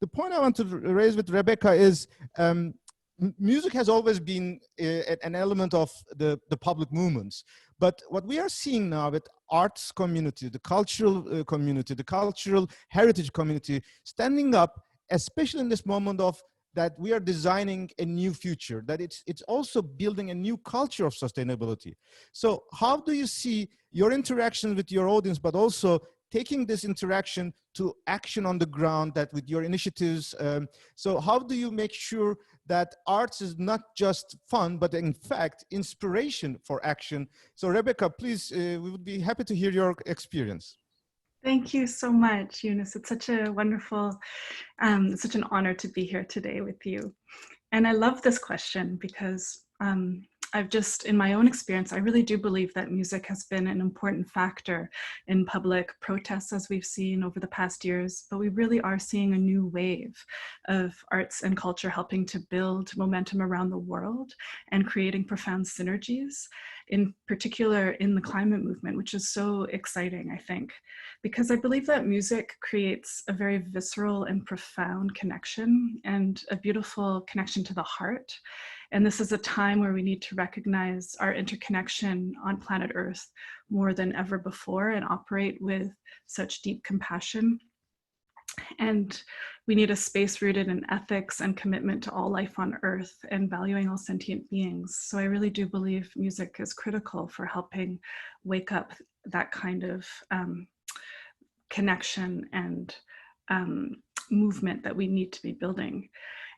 the point I want to raise with Rebecca is music has always been an element of the public movements. But what we are seeing now with arts community, the cultural community, the cultural heritage community standing up, especially in this moment of that we are designing a new future, that it's also building a new culture of sustainability. So how do you see your interaction with your audience, but also taking this interaction to action on the ground, that with your initiatives? So how do you make sure that arts is not just fun, but in fact, inspiration for action? So Rebecca, please, we would be happy to hear your experience. Thank you so much, Eunice. It's such a wonderful, such an honor to be here today with you. And I love this question because I've just, in my own experience, I really do believe that music has been an important factor in public protests, as we've seen over the past years, but we really are seeing a new wave of arts and culture helping to build momentum around the world and creating profound synergies, in particular in the climate movement, which is so exciting, I think, because I believe that music creates a very visceral and profound connection and a beautiful connection to the heart. And this is a time where we need to recognize our interconnection on planet Earth more than ever before and operate with such deep compassion. And we need a space rooted in ethics and commitment to all life on Earth and valuing all sentient beings. So I really do believe music is critical for helping wake up that kind of connection and movement that we need to be building.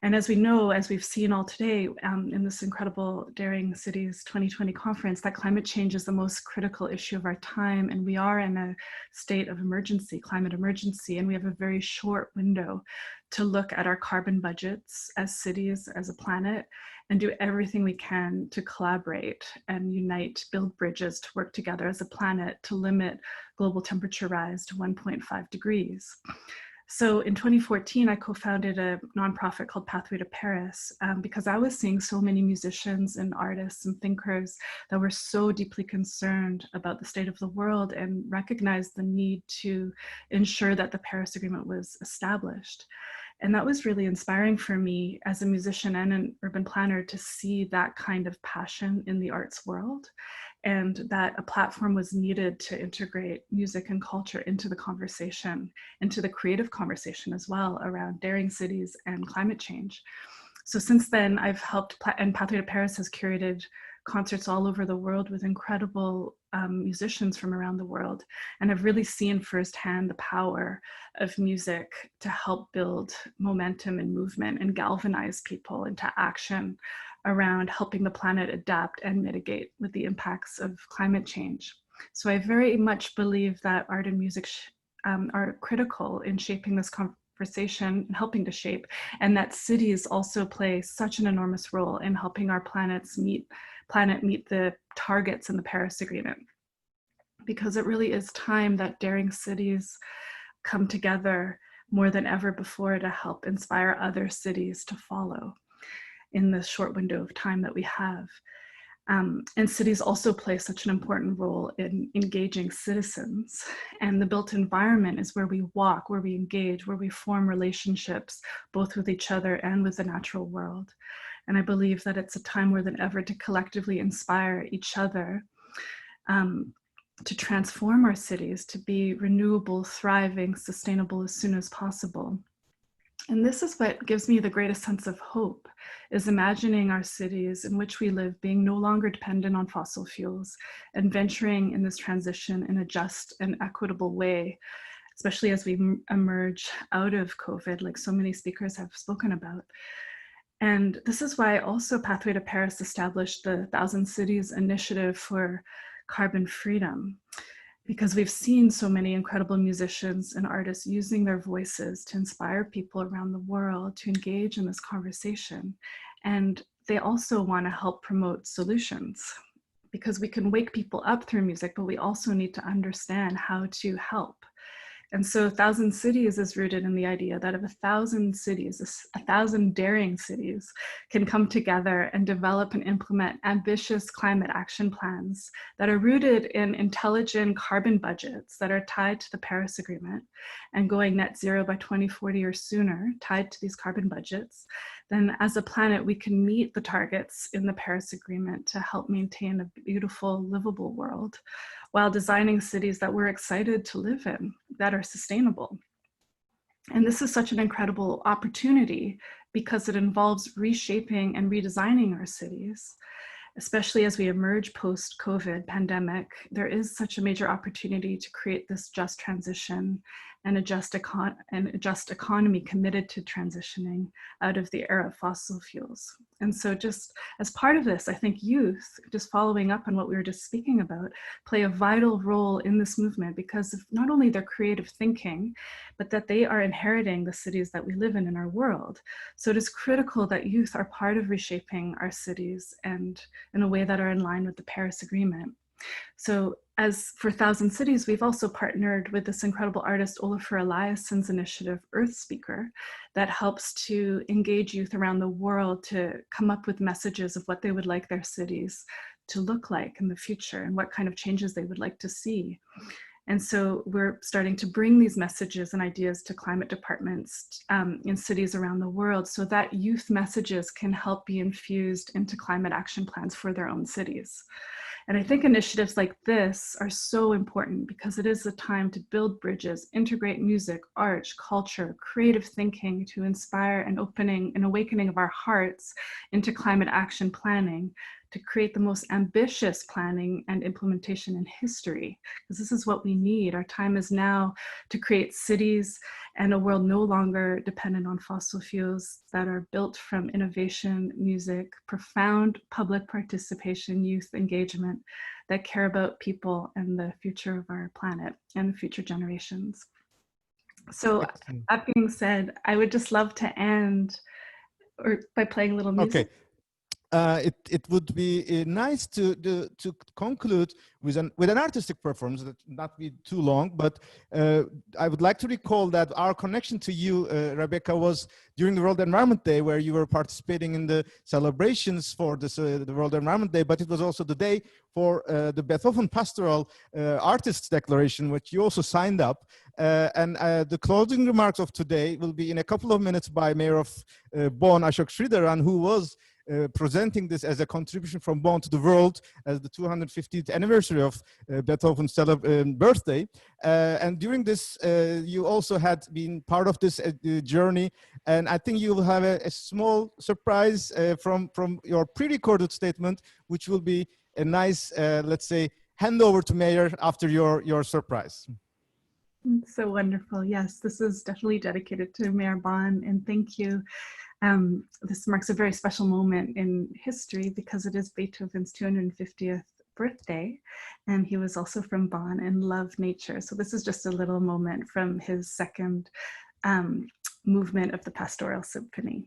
And as we know, as we've seen all today in this incredible Daring Cities 2020 conference, that climate change is the most critical issue of our time. And we are in a state of emergency, climate emergency, and we have a very short window to look at our carbon budgets as cities, as a planet, and do everything we can to collaborate and unite, build bridges to work together as a planet to limit global temperature rise to 1.5 degrees. So in 2014, I co-founded a nonprofit called Pathway to Paris because I was seeing so many musicians and artists and thinkers that were so deeply concerned about the state of the world and recognized the need to ensure that the Paris Agreement was established. And that was really inspiring for me as a musician and an urban planner to see that kind of passion in the arts world, and that a platform was needed to integrate music and culture into the conversation, into the creative conversation as well around daring cities and climate change. So since then, I've helped, and Pathway to Paris has curated concerts all over the world with incredible musicians from around the world. And I've really seen firsthand the power of music to help build momentum and movement and galvanize people into action around helping the planet adapt and mitigate with the impacts of climate change. So I very much believe that art and music are critical in shaping this conversation and helping to shape, and that cities also play such an enormous role in helping our planet meet the targets in the Paris Agreement. Because it really is time that daring cities come together more than ever before to help inspire other cities to follow in the short window of time that we have. And cities also play such an important role in engaging citizens. And the built environment is where we walk, where we engage, where we form relationships, both with each other and with the natural world. And I believe that it's a time more than ever to collectively inspire each other to transform our cities to be renewable, thriving, sustainable as soon as possible. And this is what gives me the greatest sense of hope, is imagining our cities in which we live being no longer dependent on fossil fuels and venturing in this transition in a just and equitable way, especially as we emerge out of COVID, like so many speakers have spoken about. And this is why also Pathway to Paris established the 1,000 Cities Initiative for Carbon Freedom, because we've seen so many incredible musicians and artists using their voices to inspire people around the world to engage in this conversation. And they also want to help promote solutions, because we can wake people up through music, but we also need to understand how to help. And so 1,000 Cities is rooted in the idea that if 1,000 cities, 1,000 daring cities, can come together and develop and implement ambitious climate action plans that are rooted in intelligent carbon budgets that are tied to the Paris Agreement and going net zero by 2040 or sooner, tied to these carbon budgets, then as a planet, we can meet the targets in the Paris Agreement to help maintain a beautiful, livable world, while designing cities that we're excited to live in, that are sustainable. And this is such an incredible opportunity because it involves reshaping and redesigning our cities. Especially as we emerge post-COVID pandemic, there is such a major opportunity to create this just transition and a just economy committed to transitioning out of the era of fossil fuels. And so just as part of this, I think youth, just following up on what we were just speaking about, play a vital role in this movement because of not only their creative thinking, but that they are inheriting the cities that we live in our world. So it is critical that youth are part of reshaping our cities and in a way that are in line with the Paris Agreement. So as for 1,000 Cities, we've also partnered with this incredible artist Olafur Eliasson's initiative, Earth Speaker, that helps to engage youth around the world to come up with messages of what they would like their cities to look like in the future and what kind of changes they would like to see. And so we're starting to bring these messages and ideas to climate departments in cities around the world so that youth messages can help be infused into climate action plans for their own cities. And I think initiatives like this are so important because it is a time to build bridges, integrate music, art, culture, creative thinking to inspire an awakening of our hearts into climate action planning, to create the most ambitious planning and implementation in history, because this is what we need. Our time is now to create cities and a world no longer dependent on fossil fuels that are built from innovation, music, profound public participation, youth engagement that care about people and the future of our planet and future generations. So that being said, I would just love to end by playing a little music. Okay. It would be nice to conclude with an artistic performance that not be too long, but I would like to recall that our connection to you, Rebecca, was during the World Environment Day, where you were participating in the celebrations for this, the World Environment Day, but it was also the day for the Beethoven Pastoral Artists Declaration, which you also signed up. And the closing remarks of today will be in a couple of minutes by Mayor of Bonn, Ashok Sridharan, who was presenting this as a contribution from Bonn to the world as the 250th anniversary of Beethoven's birthday. And during this, you also had been part of this journey. And I think you will have a small surprise from your pre-recorded statement, which will be a nice, let's say, handover to Mayor after your surprise. So wonderful. Yes, this is definitely dedicated to Mayor Bonn, and thank you. This marks a very special moment in history because it is Beethoven's 250th birthday, and he was also from Bonn and loved nature. So this is just a little moment from his second movement of the Pastoral Symphony.